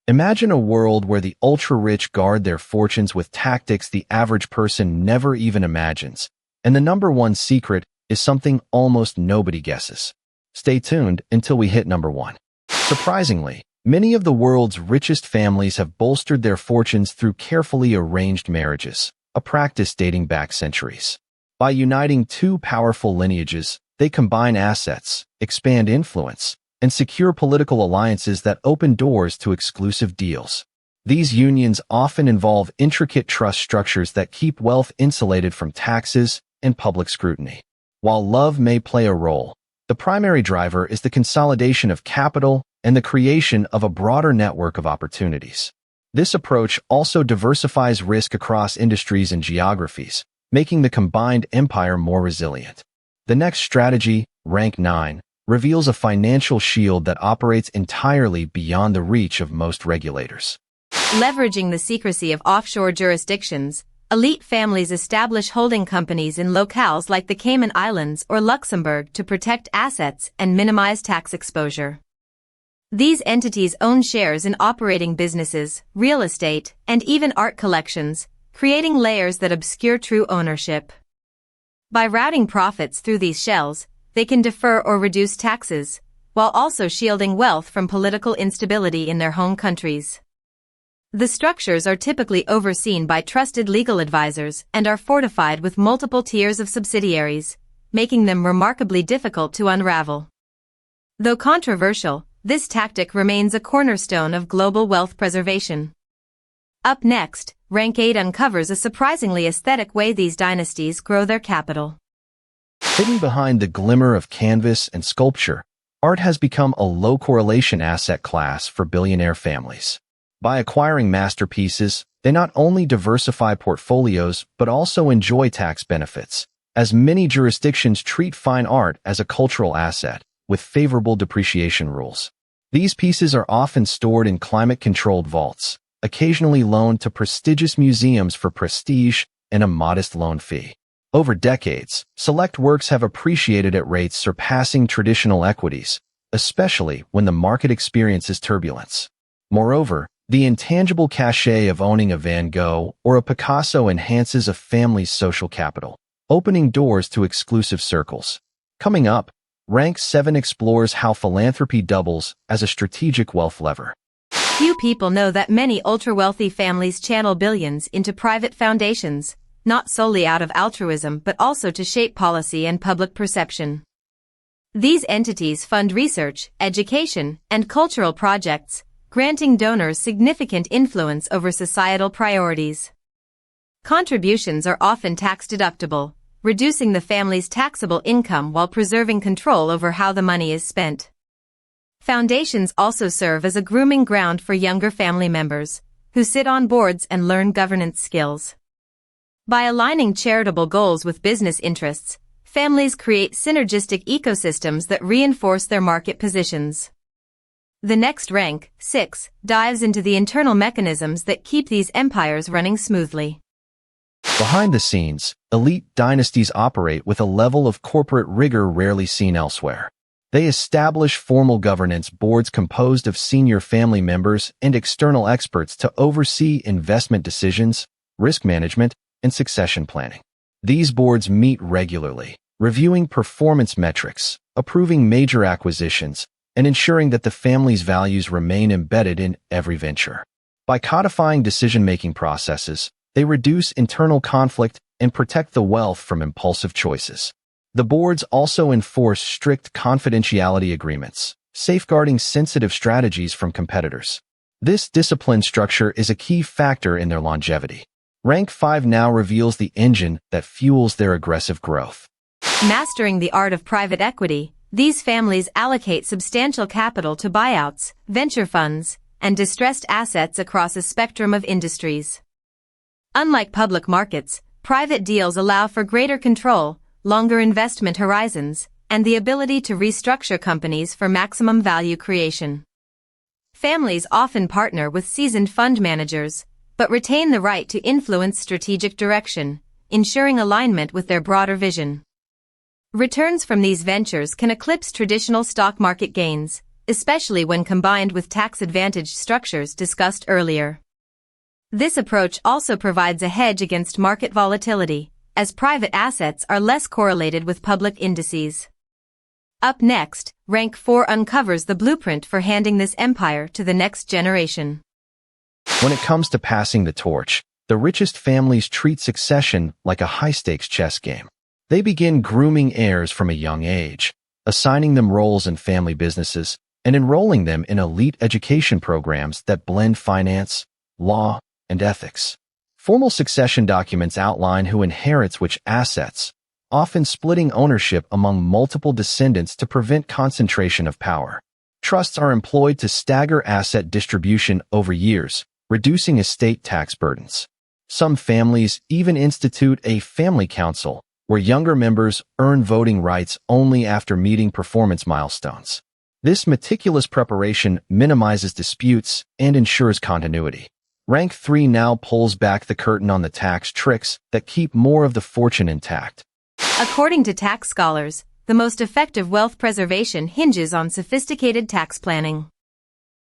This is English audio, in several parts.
Imagine a world where the ultra-rich guard their fortunes with tactics the average person never even imagines, and the number one secret is something almost nobody guesses. Stay tuned until we hit number one. Surprisingly, many of the world's richest families have bolstered their fortunes through carefully arranged marriages, a practice dating back centuries. By uniting two powerful lineages, they combine assets, expand influence, and secure political alliances that open doors to exclusive deals. These unions often involve intricate trust structures that keep wealth insulated from taxes and public scrutiny. While love may play a role, the primary driver is the consolidation of capital and the creation of a broader network of opportunities. This approach also diversifies risk across industries and geographies, making the combined empire more resilient. The next strategy, Rank 9, reveals a financial shield that operates entirely beyond the reach of most regulators. Leveraging the secrecy of offshore jurisdictions, elite families establish holding companies in locales like the Cayman Islands or Luxembourg to protect assets and minimize tax exposure. These entities own shares in operating businesses, real estate, and even art collections, creating layers that obscure true ownership. By routing profits through these shells, they can defer or reduce taxes, while also shielding wealth from political instability in their home countries. The structures are typically overseen by trusted legal advisors and are fortified with multiple tiers of subsidiaries, making them remarkably difficult to unravel. Though controversial, this tactic remains a cornerstone of global wealth preservation. Up next, Rank 8 uncovers a surprisingly aesthetic way these dynasties grow their capital. Hidden behind the glimmer of canvas and sculpture, art has become a low-correlation asset class for billionaire families. By acquiring masterpieces, they not only diversify portfolios but also enjoy tax benefits, as many jurisdictions treat fine art as a cultural asset, with favorable depreciation rules. These pieces are often stored in climate-controlled vaults, occasionally loaned to prestigious museums for prestige and a modest loan fee. Over decades, select works have appreciated at rates surpassing traditional equities, especially when the market experiences turbulence. Moreover, the intangible cachet of owning a Van Gogh or a Picasso enhances a family's social capital, opening doors to exclusive circles. Coming up, Rank 7 explores how philanthropy doubles as a strategic wealth lever. Few people know that many ultra-wealthy families channel billions into private foundations, not solely out of altruism but also to shape policy and public perception. These entities fund research, education, and cultural projects, granting donors significant influence over societal priorities. Contributions are often tax-deductible, reducing the family's taxable income while preserving control over how the money is spent. Foundations also serve as a grooming ground for younger family members, who sit on boards and learn governance skills. By aligning charitable goals with business interests, families create synergistic ecosystems that reinforce their market positions. The next Rank 6 dives into the internal mechanisms that keep these empires running smoothly. Behind the scenes, elite dynasties operate with a level of corporate rigor rarely seen elsewhere. They establish formal governance boards composed of senior family members and external experts to oversee investment decisions, risk management, and succession planning. These boards meet regularly, reviewing performance metrics, approving major acquisitions, and ensuring that the family's values remain embedded in every venture. By codifying decision-making processes, they reduce internal conflict and protect the wealth from impulsive choices. The boards also enforce strict confidentiality agreements, safeguarding sensitive strategies from competitors. This disciplined structure is a key factor in their longevity. Rank 5 now reveals the engine that fuels their aggressive growth. Mastering the art of private equity, these families allocate substantial capital to buyouts, venture funds, and distressed assets across a spectrum of industries. Unlike public markets, private deals allow for greater control, longer investment horizons, and the ability to restructure companies for maximum value creation. Families often partner with seasoned fund managers, but retain the right to influence strategic direction, ensuring alignment with their broader vision. Returns from these ventures can eclipse traditional stock market gains, especially when combined with tax-advantaged structures discussed earlier. This approach also provides a hedge against market volatility, as private assets are less correlated with public indices. Up next, Rank 4 uncovers the blueprint for handing this empire to the next generation. When it comes to passing the torch, the richest families treat succession like a high-stakes chess game. They begin grooming heirs from a young age, assigning them roles in family businesses, and enrolling them in elite education programs that blend finance, law, and ethics. Formal succession documents outline who inherits which assets, often splitting ownership among multiple descendants to prevent concentration of power. Trusts are employed to stagger asset distribution over years, reducing estate tax burdens. Some families even institute a family council, where younger members earn voting rights only after meeting performance milestones. This meticulous preparation minimizes disputes and ensures continuity. Rank 3 now pulls back the curtain on the tax tricks that keep more of the fortune intact. According to tax scholars, the most effective wealth preservation hinges on sophisticated tax planning.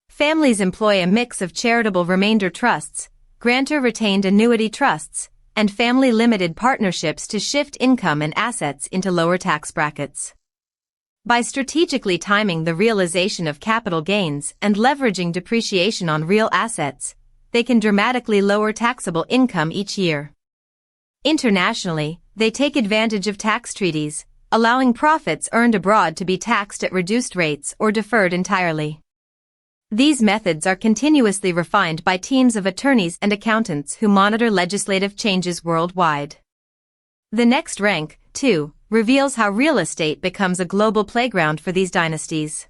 Families employ a mix of charitable remainder trusts, grantor-retained annuity trusts, and family-limited partnerships to shift income and assets into lower tax brackets. By strategically timing the realization of capital gains and leveraging depreciation on real assets, they can dramatically lower taxable income each year. Internationally, they take advantage of tax treaties, allowing profits earned abroad to be taxed at reduced rates or deferred entirely. These methods are continuously refined by teams of attorneys and accountants who monitor legislative changes worldwide. The next Rank 2 reveals how real estate becomes a global playground for these dynasties.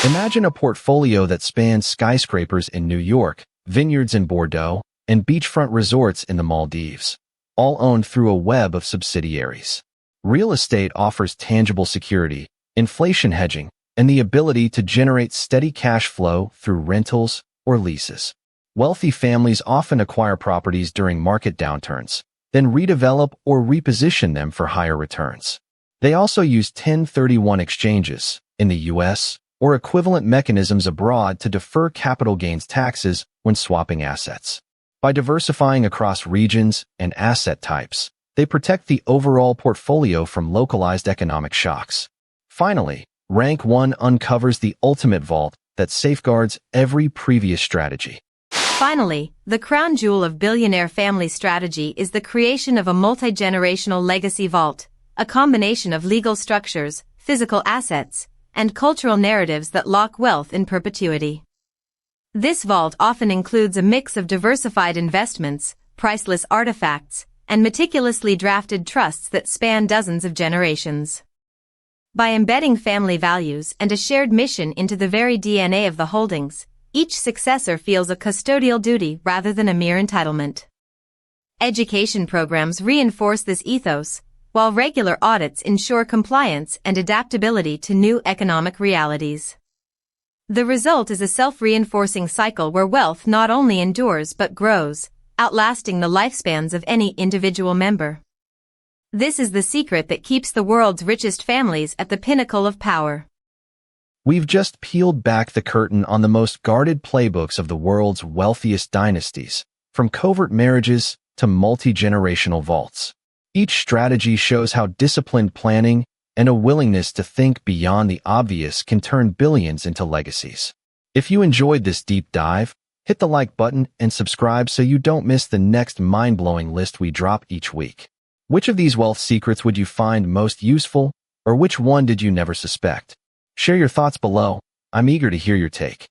Imagine a portfolio that spans skyscrapers in New York, vineyards in Bordeaux, and beachfront resorts in the Maldives, all owned through a web of subsidiaries. Real estate offers tangible security, inflation hedging, and the ability to generate steady cash flow through rentals or leases. Wealthy families often acquire properties during market downturns, then redevelop or reposition them for higher returns. They also use 1031 exchanges in the U.S. or equivalent mechanisms abroad to defer capital gains taxes when swapping assets. By diversifying across regions and asset types, they protect the overall portfolio from localized economic shocks. Finally, Rank 1 uncovers the ultimate vault that safeguards every previous strategy. Finally, the crown jewel of billionaire family strategy is the creation of a multi-generational legacy vault, a combination of legal structures, physical assets, and cultural narratives that lock wealth in perpetuity. This vault often includes a mix of diversified investments, priceless artifacts, and meticulously drafted trusts that span dozens of generations. By embedding family values and a shared mission into the very DNA of the holdings, each successor feels a custodial duty rather than a mere entitlement. Education programs reinforce this ethos, while regular audits ensure compliance and adaptability to new economic realities. The result is a self-reinforcing cycle where wealth not only endures but grows, outlasting the lifespans of any individual member. This is the secret that keeps the world's richest families at the pinnacle of power. We've just peeled back the curtain on the most guarded playbooks of the world's wealthiest dynasties, from covert marriages to multi-generational vaults. Each strategy shows how disciplined planning and a willingness to think beyond the obvious can turn billions into legacies. If you enjoyed this deep dive, hit the like button and subscribe so you don't miss the next mind-blowing list we drop each week. Which of these wealth secrets would you find most useful, or which one did you never suspect? Share your thoughts below. I'm eager to hear your take.